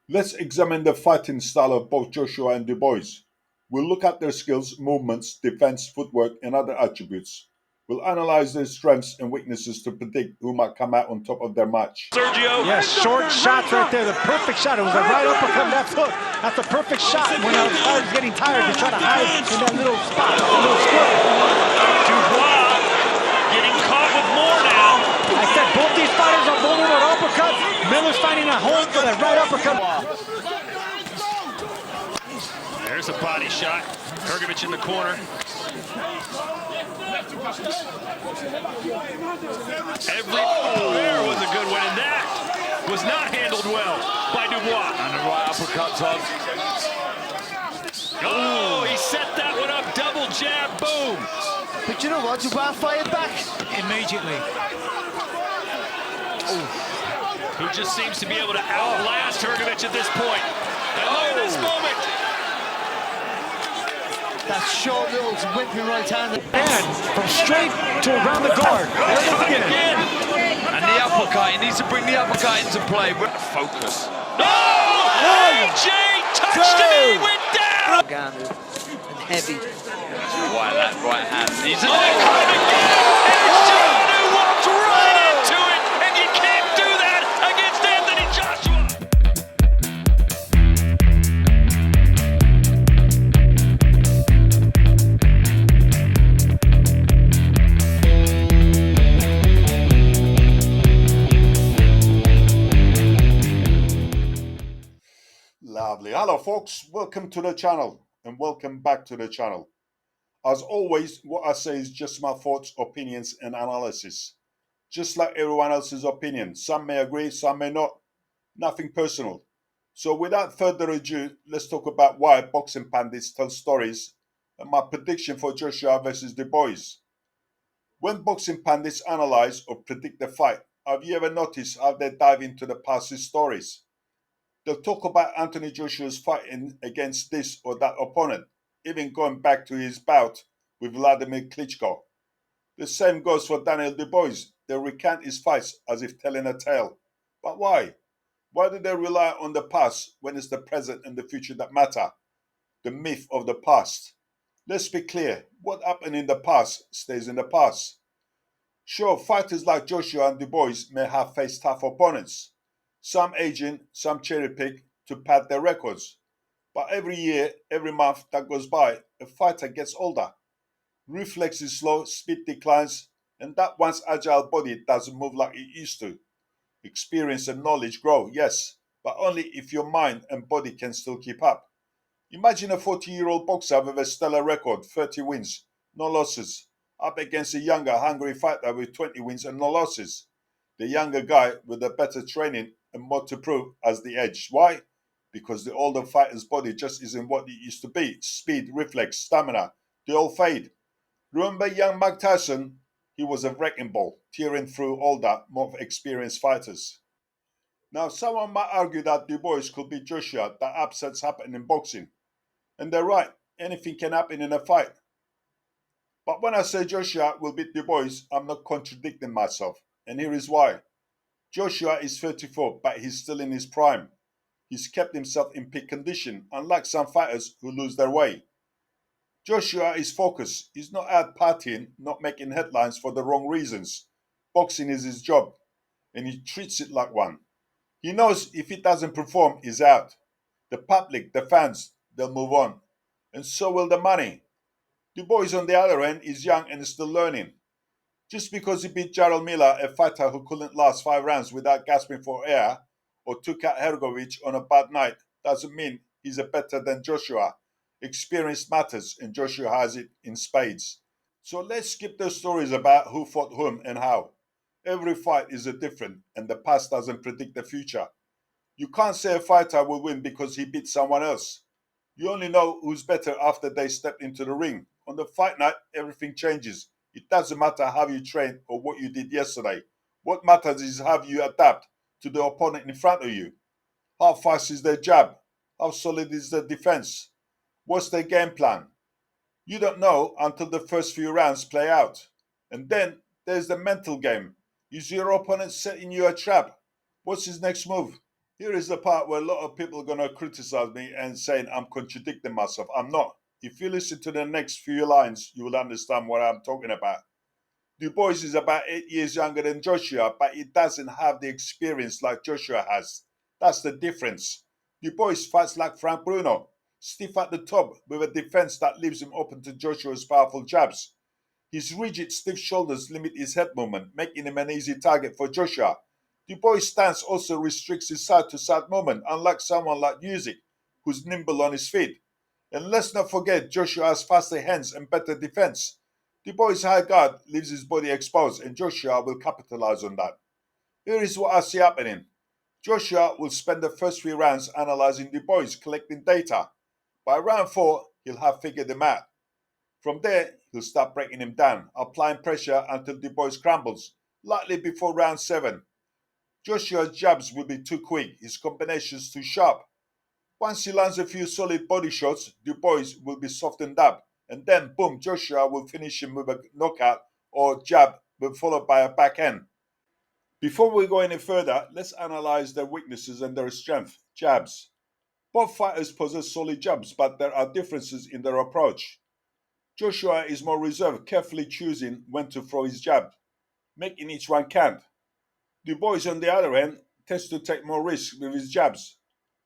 Let's examine the fighting style of both Joshua and Dubois. We'll look at their skills, movements, defense, footwork, and other attributes. We'll analyze their strengths and weaknesses to predict who might come out on top of their match. Sergio. Yes, short shots right there. The perfect shot. It was a right uppercut, left hook. That's a perfect shot when a fighter's getting tired to try to hide in that little spot, that little square. Dubois getting caught with more now. I said both these fighters are vulnerable to uppercuts. Miller's finding a home for that right uppercut. There's a body shot. Kurgovich in the corner. There was a good one, and that was not handled well by Dubois. And the right uppercut, Todd. Oh, he set that one up, double jab, boom. But you know what, Dubois fired back Immediately. Who just seems to be able to outlast Kurgovich at this point. And look at this moment. that short little whipping right hand. And from straight to around the guard. There it is again. And the uppercut, he needs to bring the uppercut into play. Focus. Oh! AJ touched him and he went down! And heavy. Right, that right hand. He's in there. It's John who walked right into it, and you can't do that against Anthony Joshua. Lovely. Hello, folks. Welcome to the channel and welcome back to the channel. As always, what I say is just my thoughts, opinions, and analysis. Just like everyone else's opinion. Some may agree, some may not. Nothing personal. So without further ado, let's talk about why boxing pundits tell stories and my prediction for Joshua versus Dubois. When boxing pundits analyze or predict the fight, have you ever noticed how they dive into the past stories? They'll talk about Anthony Joshua's fighting against this or that opponent, even going back to his bout with Vladimir Klitschko. The same goes for Daniel Dubois. They recount his fights as if telling a tale. But why? Why do they rely on the past when it's the present and the future that matter? The myth of the past. Let's be clear, what happened in the past stays in the past. Sure, fighters like Joshua and Dubois may have faced tough opponents. Some aging, some cherry pick to pad their records. But every year, every month that goes by, a fighter gets older. Reflex is slow, speed declines, and that once agile body doesn't move like it used to. Experience and knowledge grow, yes, but only if your mind and body can still keep up. Imagine a 40-year-old boxer with a stellar record, 30 wins, no losses, up against a younger, hungry fighter with 20 wins and no losses. The younger guy with a better training and more to prove has the edge. Why? Because the older fighter's body just isn't what it used to be. Speed, reflex, stamina, they all fade. Remember young Mike Tyson? He was a wrecking ball, tearing through older, more experienced fighters. Now, someone might argue that Dubois could be Joshua, that upsets happen in boxing. And they're right, anything can happen in a fight. But when I say Joshua will beat Dubois, I'm not contradicting myself. And here is why. Joshua is 34, but he's still in his prime. He's kept himself in peak condition, unlike some fighters who lose their way. Joshua is focused. He's not out partying, not making headlines for the wrong reasons. Boxing is his job, and he treats it like one. He knows if he doesn't perform, he's out. The public, the fans, they'll move on. And so will the money. Dubois, on the other end, is young and still learning. Just because he beat Jarrell Miller, a fighter who couldn't last 5 rounds without gasping for air, or took out Hergovic on a bad night, doesn't mean he's a better than Joshua. Experience matters, and Joshua has it in spades. So let's skip the stories about who fought whom and how. Every fight is a different, and the past doesn't predict the future. You can't say a fighter will win because he beat someone else. You only know who's better after they step into the ring. On the fight night, everything changes. It doesn't matter how you trained or what you did yesterday. What matters is how you adapt to the opponent in front of you. How fast is their jab? How solid is their defense? What's their game plan? You don't know until the first few rounds play out. And then there's the mental game. Is your opponent setting you a trap? What's his next move? Here is the part where a lot of people are going to criticize me and saying I'm contradicting myself. I'm not. If you listen to the next few lines, you will understand what I'm talking about. Dubois is about 8 years younger than Joshua, but he doesn't have the experience like Joshua has. That's the difference. Dubois fights like Frank Bruno, stiff at the top with a defense that leaves him open to Joshua's powerful jabs. His rigid, stiff shoulders limit his head movement, making him an easy target for Joshua. Dubois' stance also restricts his side-to-side movement, unlike someone like Usyk, who's nimble on his feet. And let's not forget, Joshua has faster hands and better defense. Dubois' high guard leaves his body exposed, and Joshua will capitalize on that. Here is what I see happening. Joshua will spend the first 3 rounds analyzing Dubois, collecting data. By round 4, he'll have figured him out. From there, he'll start breaking him down, applying pressure until Dubois crumbles, likely before round 7. Joshua's jabs will be too quick, his combinations too sharp. Once he lands a few solid body shots, Dubois will be softened up, and then boom, Joshua will finish him with a knockout or jab, followed by a backhand. Before we go any further, let's analyze their weaknesses and their strength. Jabs. Both fighters possess solid jabs, but there are differences in their approach. Joshua is more reserved, carefully choosing when to throw his jab, making each one count. Dubois, on the other hand, tends to take more risks with his jabs,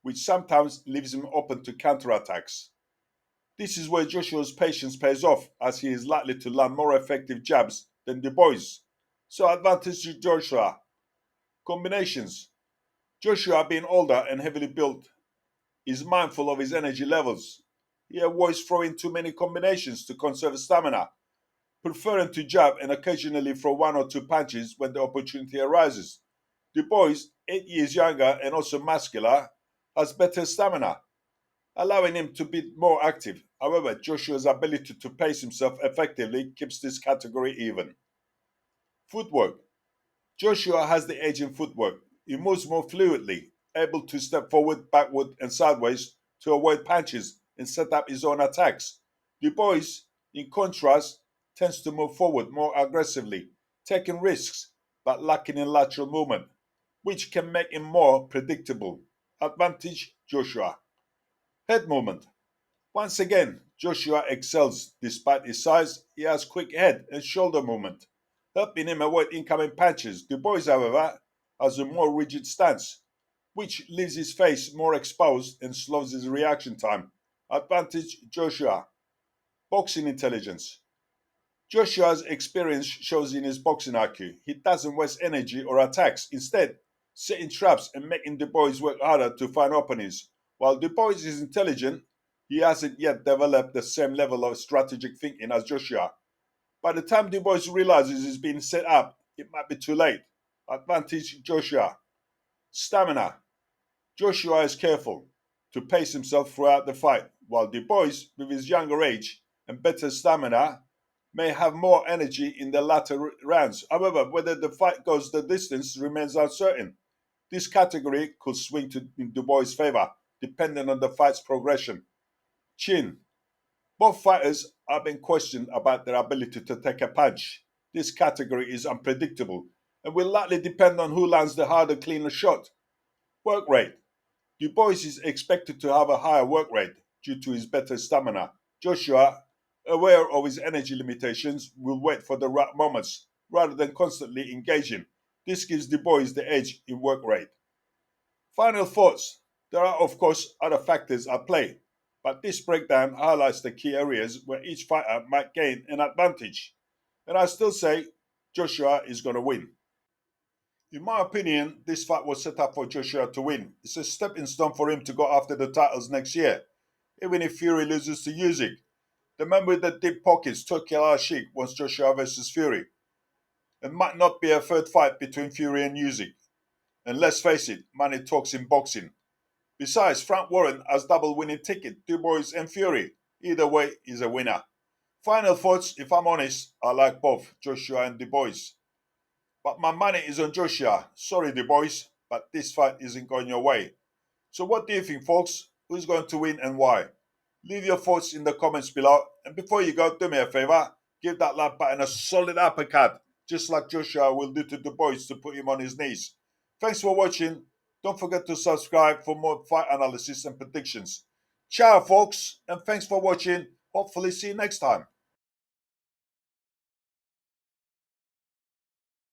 which sometimes leaves him open to counterattacks. This is where Joshua's patience pays off, as he is likely to land more effective jabs than Dubois. So advantage to Joshua. Combinations. Joshua, being older and heavily built, is mindful of his energy levels. He avoids throwing too many combinations to conserve stamina, preferring to jab and occasionally throw 1 or 2 punches when the opportunity arises. Dubois, 8 years younger and also muscular, has better stamina, allowing him to be more active. However, Joshua's ability to pace himself effectively keeps this category even. Footwork. Joshua has the edge in footwork. He moves more fluidly, able to step forward, backward, and sideways to avoid punches and set up his own attacks. Dubois, in contrast, tends to move forward more aggressively, taking risks but lacking in lateral movement, which can make him more predictable. Advantage Joshua. Head movement. Once again, Joshua excels. Despite his size, he has quick head and shoulder movement, helping him avoid incoming punches. Dubois, however, has a more rigid stance, which leaves his face more exposed and slows his reaction time. Advantage Joshua. Boxing intelligence. Joshua's experience shows in his boxing IQ. He doesn't waste energy or attacks, instead, setting traps and making Dubois work harder to find openings. While Dubois is intelligent, he hasn't yet developed the same level of strategic thinking as Joshua. By the time Dubois realizes he's being set up, it might be too late. Advantage Joshua. Stamina. Joshua is careful to pace himself throughout the fight, while Dubois, with his younger age and better stamina, may have more energy in the latter rounds. However, whether the fight goes the distance remains uncertain. This category could swing in Dubois' favor, depending on the fight's progression. Chin. Both fighters have been questioned about their ability to take a punch. This category is unpredictable and will likely depend on who lands the harder, cleaner shot. Work rate. Dubois is expected to have a higher work rate due to his better stamina. Joshua, aware of his energy limitations, will wait for the right moments rather than constantly engaging. This gives Dubois the edge in work rate. Final thoughts. There are, of course, other factors at play, but this breakdown highlights the key areas where each fighter might gain an advantage. And I still say Joshua is going to win. In my opinion, this fight was set up for Joshua to win. It's a stepping stone for him to go after the titles next year, even if Fury loses to Usyk. The man with the deep pockets, Turki Al-Sheikh, wants Joshua versus Fury. It might not be a third fight between Fury and Usyk. And let's face it, money talks in boxing. Besides, Frank Warren has double winning ticket, Dubois and Fury. Either way, he's a winner. Final thoughts, if I'm honest, I like both Joshua and Dubois. But my money is on Joshua. Sorry, Dubois, but this fight isn't going your way. So what do you think, folks? Who's going to win and why? Leave your thoughts in the comments below. And before you go, do me a favor. Give that like button a solid uppercut, just like Joshua will do to Dubois to put him on his knees. Thanks for watching. Don't forget to subscribe for more fight analysis and predictions. Ciao, folks, and thanks for watching. Hopefully see you next time.